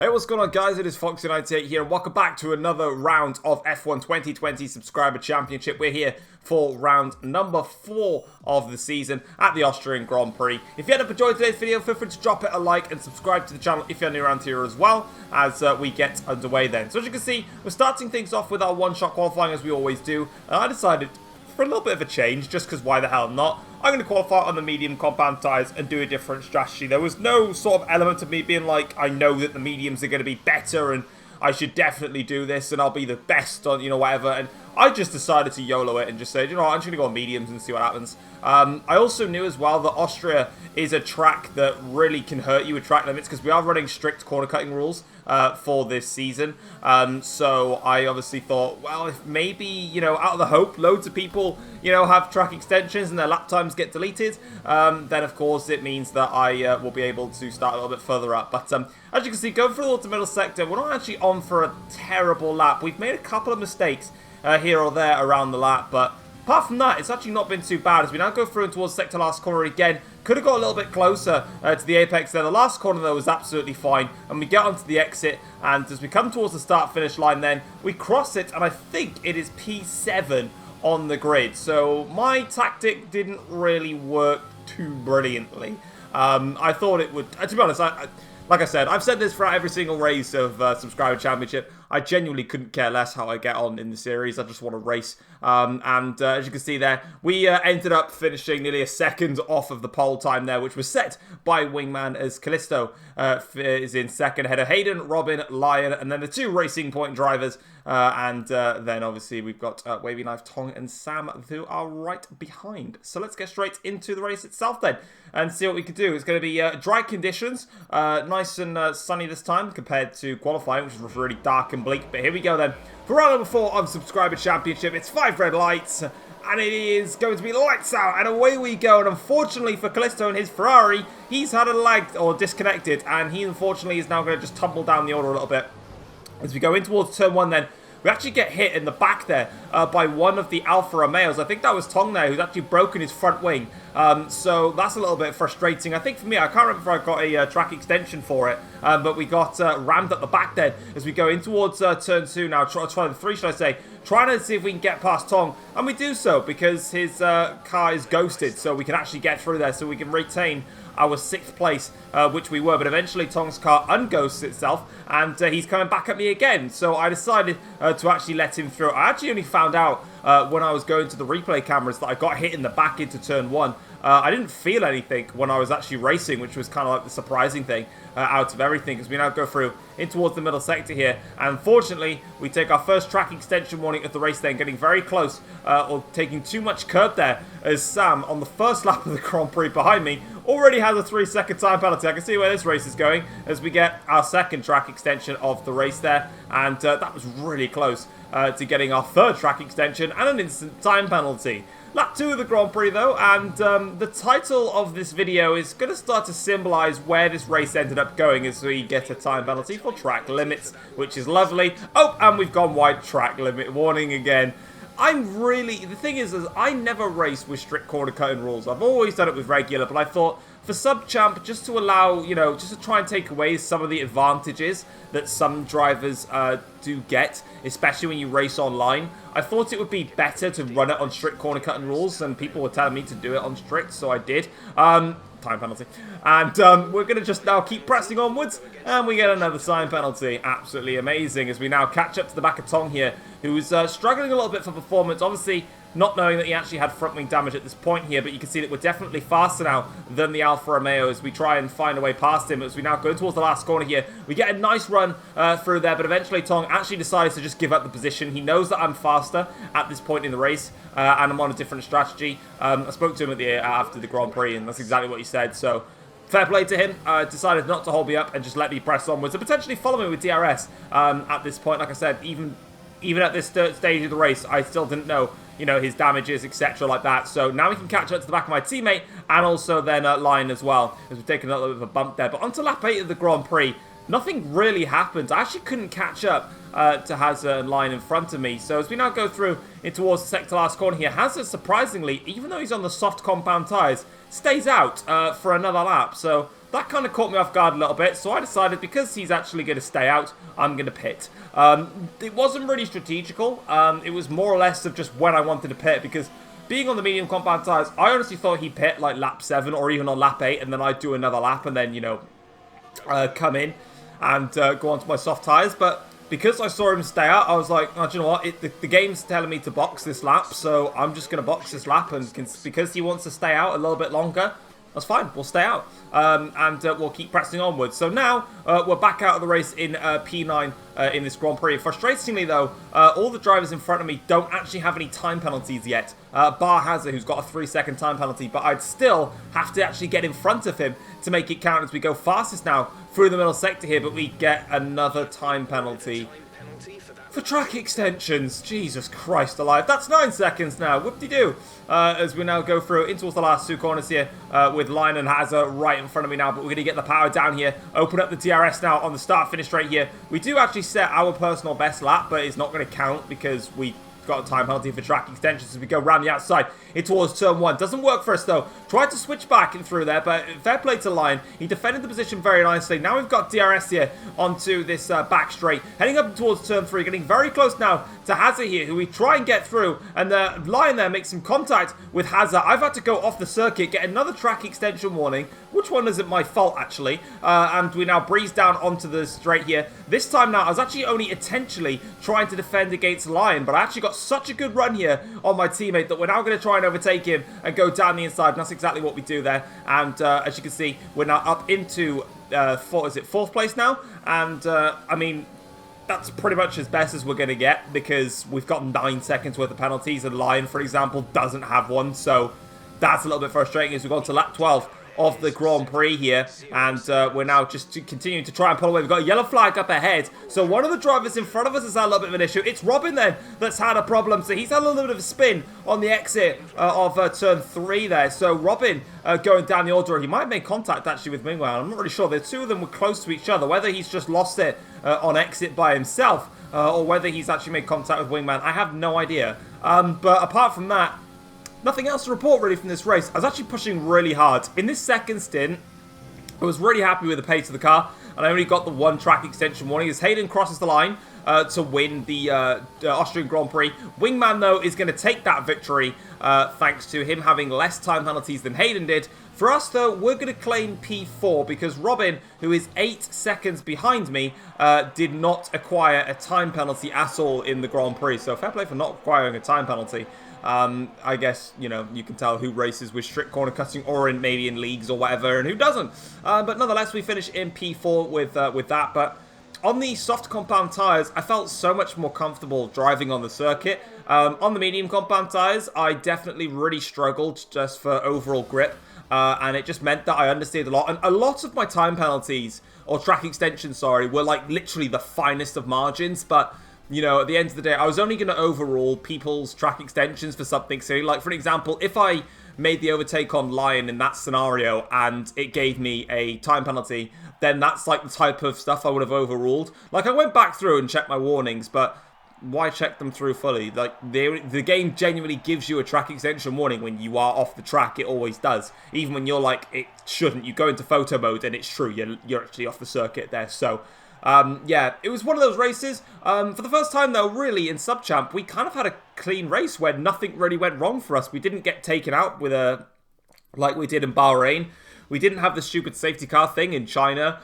Hey, what's going on, guys? It is Foxy98 here, and welcome back to another round of F1 2020 Subscriber Championship. We're here for round number 4 of the season at the Austrian Grand Prix. If you end up enjoying today's video, feel free to drop it a like and subscribe to the channel if you're new around here as well, as we get underway then. So as you can see, we're starting things off with our one-shot qualifying as we always do, and I decided for a little bit of a change, just because why the hell not. I'm going to qualify on the medium compound tyres and do a different strategy. There was no sort of element of me being like, I know that the mediums are going to be better and I should definitely do this and I'll be the best on, whatever. And I just decided to YOLO it and just say, I'm just going to go on mediums and see what happens. I also knew as well that Austria is a track that really can hurt you with track limits because we are running strict corner cutting rules for this season. So I obviously thought, well, if maybe, out of the hope, loads of people, have track extensions and their lap times get deleted, then of course it means that I will be able to start a little bit further up. But as you can see, going through the middle sector, we're not actually on for a terrible lap. We've made a couple of mistakes here or there around the lap, but apart from that, it's actually not been too bad. As we now go through and towards sector last corner again, could have got a little bit closer to the apex there. The last corner, though, was absolutely fine. And we get onto the exit, and as we come towards the start-finish line then, we cross it, and I think it is P7 on the grid. So my tactic didn't really work too brilliantly. I thought it would... to be honest, like I said, I've said this throughout every single race of Subscriber Championship. I genuinely couldn't care less how I get on in the series. I just want to race. As you can see there, we ended up finishing nearly a second off of the pole time there, which was set by Wingman as Callisto is in second, ahead of Hayden, Robin, Lion, and then the two Racing Point drivers. Then obviously we've got Wavy Knife, Tong, and Sam who are right behind. So let's get straight into the race itself then and see what we can do. It's going to be dry conditions, nice and sunny this time compared to qualifying, which was really dark and bleak. But here we go then. For round number 4 of Subscriber Championship, it's 5 red lights, and it is going to be lights out, and away we go. And unfortunately for Callisto and his Ferrari, he's had a lag or disconnected, and he unfortunately is now going to just tumble down the order a little bit. As we go in towards turn 1 then, we actually get hit in the back there by one of the Alfa Romeos. I think that was Tong there, who's actually broken his front wing. So that's a little bit frustrating. I think for me, I can't remember if I got a track extension for it, but we got rammed at the back then as we go in towards turn 2 now, turn 3 should I say, trying to see if we can get past Tong. And we do so because his car is ghosted, so we can actually get through there, so we can retain our 6th place, which we were, but eventually Tong's car unghosts itself, and he's coming back at me again, so I decided to actually let him through. I actually only found out when I was going to the replay cameras that I got hit in the back into turn 1. I didn't feel anything when I was actually racing, which was kind of like the surprising thing out of everything, as we now go through in towards the middle sector here. And unfortunately, we take our first track extension warning of the race then, getting very close, or taking too much curb there, as Sam, on the first lap of the Grand Prix behind me, already has a 3-second time penalty. I can see where this race is going as we get our second track extension of the race there. And that was really close to getting our third track extension and an instant time penalty. Lap 2 of the Grand Prix though, and the title of this video is going to start to symbolise where this race ended up going as we get a time penalty for track limits, which is lovely. Oh, and we've gone wide, track limit warning again. The thing is I never race with strict corner cutting rules. I've always done it with regular, but I thought for sub-champ, just to allow, just to try and take away some of the advantages that some drivers do get, especially when you race online, I thought it would be better to run it on strict corner cutting rules, and people were telling me to do it on strict, so I did. Time penalty. And we're going to just now keep pressing onwards, and we get another time penalty. Absolutely amazing as we now catch up to the back of Tong here, who's struggling a little bit for performance. Obviously, not knowing that he actually had front wing damage at this point here, but you can see that we're definitely faster now than the Alfa Romeo as we try and find a way past him. As we now go towards the last corner here, we get a nice run through there, but eventually Tong actually decides to just give up the position. He knows that I'm faster at this point in the race, and I'm on a different strategy. I spoke to him after the Grand Prix, and that's exactly what he said, so fair play to him. Decided not to hold me up and just let me press onwards and potentially follow me with DRS at this point. Like I said, even at this stage of the race, I still didn't know, his damages, etc. like that. So now we can catch up to the back of my teammate and also then Lion as well, as we've taken a little bit of a bump there. But onto lap 8 of the Grand Prix, nothing really happened. I actually couldn't catch up to Hazard and Lion in front of me. So as we now go through in towards the sector last corner here, Hazard, surprisingly, even though he's on the soft compound tyres, stays out for another lap. So that kind of caught me off guard a little bit, so I decided because he's actually going to stay out, I'm going to pit. It wasn't really strategical. It was more or less of just when I wanted to pit, because being on the medium compound tyres, I honestly thought he'd pit like lap 7 or even on lap 8, and then I'd do another lap and then, you know, come in and go onto my soft tyres. But because I saw him stay out, I was like, oh, do you know what? The game's telling me to box this lap, so I'm just going to box this lap. And because he wants to stay out a little bit longer, that's fine. We'll stay out. And we'll keep pressing onwards. So now we're back out of the race in P9 in this Grand Prix. Frustratingly, though, all the drivers in front of me don't actually have any time penalties yet. Bar Hazard, who's got a 3-second time penalty, but I'd still have to actually get in front of him to make it count as we go fastest now through the middle sector here, but we get another time penalty for track extensions. Jesus Christ alive. That's 9 seconds now. Whoop-de-doo. As we now go through into the last 2 corners here with Line and Hazard right in front of me now, but we're going to get the power down here. Open up the DRS now on the start-finish straight here. We do actually set our personal best lap, but it's not going to count because we got a time penalty for track extensions as we go around the outside in towards turn 1. Doesn't work for us though. Tried to switch back and through there, but fair play to Line. He defended the position very nicely. Now we've got DRS here onto this back straight. Heading up towards turn 3, getting very close now to Hazard here, who we try and get through, and the Line there makes some contact with Hazard. I've had to go off the circuit, get another track extension warning, which one isn't my fault actually, and we now breeze down onto the straight here. This time now, I was actually only intentionally trying to defend against Lion, but I actually got such a good run here on my teammate that we're now going to try and overtake him and go down the inside, and that's exactly what we do there. And as you can see, we're now up into fourth place now, and I mean, that's pretty much as best as we're going to get because we've got 9 seconds worth of penalties, and Lion, for example, doesn't have one, so that's a little bit frustrating as we go on to lap 12 of the Grand Prix here, and we're now just continuing to try and pull away. We've got a yellow flag up ahead, so one of the drivers in front of us has had a little bit of an issue. It's Robin then that's had a problem, so he's had a little bit of a spin on the exit of turn 3 there. So Robin going down the order, he might have made contact actually with Mingwell. I'm not really sure. The two of them were close to each other, whether he's just lost it on exit by himself or whether he's actually made contact with Wingman, I have no idea. But apart from that, nothing else to report really from this race. I was actually pushing really hard. In this second stint, I was really happy with the pace of the car, and I only got the 1 track extension warning as Hayden crosses the line to win the Austrian Grand Prix. Wingman, though, is going to take that victory thanks to him having less time penalties than Hayden did. For us, though, we're going to claim P4 because Robin, who is 8 seconds behind me, did not acquire a time penalty at all in the Grand Prix. So fair play for not acquiring a time penalty. I guess, you know, you can tell who races with strict corner cutting or in maybe in leagues or whatever and who doesn't. But nonetheless, we finish in P4 with that. But on the soft compound tyres, I felt so much more comfortable driving on the circuit. On the medium compound tyres, I definitely really struggled just for overall grip. And it just meant that I understeered a lot. And a lot of my time penalties, or track extensions, sorry, were like literally the finest of margins. But, you know, at the end of the day, I was only going to overrule people's track extensions for something silly. Like, for example, if I made the overtake on Lion in that scenario and it gave me a time penalty, then that's like the type of stuff I would have overruled. Like, I went back through and checked my warnings, but why check them through fully? Like, the game genuinely gives you a track extension warning when you are off the track. It always does. Even when you're like, it shouldn't. You go into photo mode and it's true. You're actually off the circuit there. So, yeah, it was one of those races. For the first time, though, really, in Subchamp, we kind of had a clean race where nothing really went wrong for us. We didn't get taken out with like we did in Bahrain. We didn't have the stupid safety car thing in China.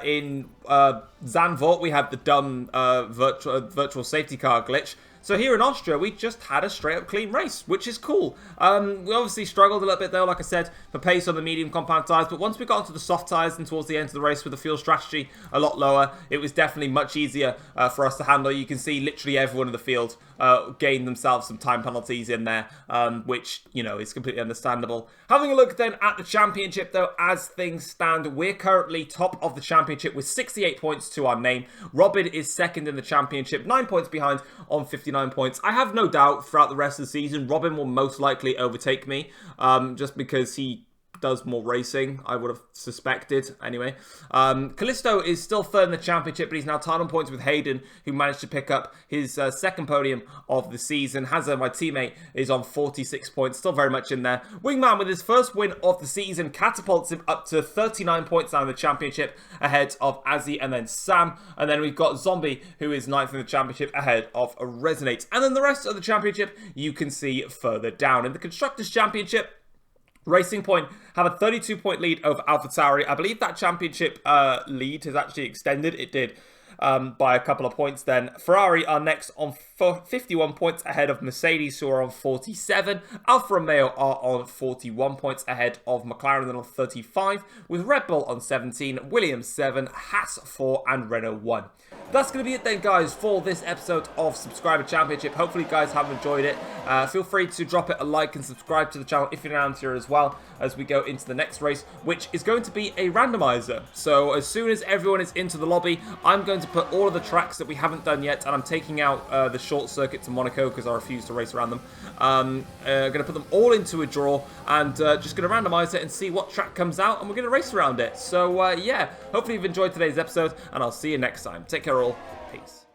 In Zandvoort, we had the dumb virtual safety car glitch. So here in Austria, we just had a straight-up clean race, which is cool. We obviously struggled a little bit, though, like I said, for pace on the medium compound tyres. But once we got onto the soft tyres and towards the end of the race with the fuel strategy a lot lower, it was definitely much easier for us to handle. You can see literally everyone in the field gained themselves some time penalties in there, which, you know, is completely understandable. Having a look then at the championship, though, as things stand, we're currently top of the championship with 68 points to our name. Robin is second in the championship, 9 points behind on 59 points. I have no doubt throughout the rest of the season, Robin will most likely overtake me, just because he does more racing, I would have suspected, anyway. Callisto is still third in the championship, but he's now tied on points with Hayden, who managed to pick up his second podium of the season. Hazard, my teammate, is on 46 points, still very much in there. Wingman, with his first win of the season, catapults him up to 39 points now in the championship, ahead of Azzy and then Sam. And then we've got Zombie, who is 9th in the championship, ahead of Resonate. And then the rest of the championship, you can see further down. In the Constructors' Championship, Racing Point have a 32-point lead over AlphaTauri. I believe that championship lead has actually extended. It did by a couple of points then. Ferrari are next on 51 points ahead of Mercedes, who are on 47. Alfa Romeo are on 41 points ahead of McLaren, then on 35, with Red Bull on 17, Williams 7, Haas 4, and Renault 1. That's going to be it then, guys, for this episode of Subscriber Championship. Hopefully you guys have enjoyed it. Feel free to drop it a like and subscribe to the channel if you're around here as well, as we go into the next race, which is going to be a randomizer. So as soon as everyone is into the lobby, I'm going to put all of the tracks that we haven't done yet, and I'm taking out the short circuit to Monaco because I refuse to race around them. Going to put them all into a draw and just going to randomize it and see what track comes out, and we're going to race around it. So yeah, hopefully you've enjoyed today's episode, and I'll see you next time. Take care all. Peace.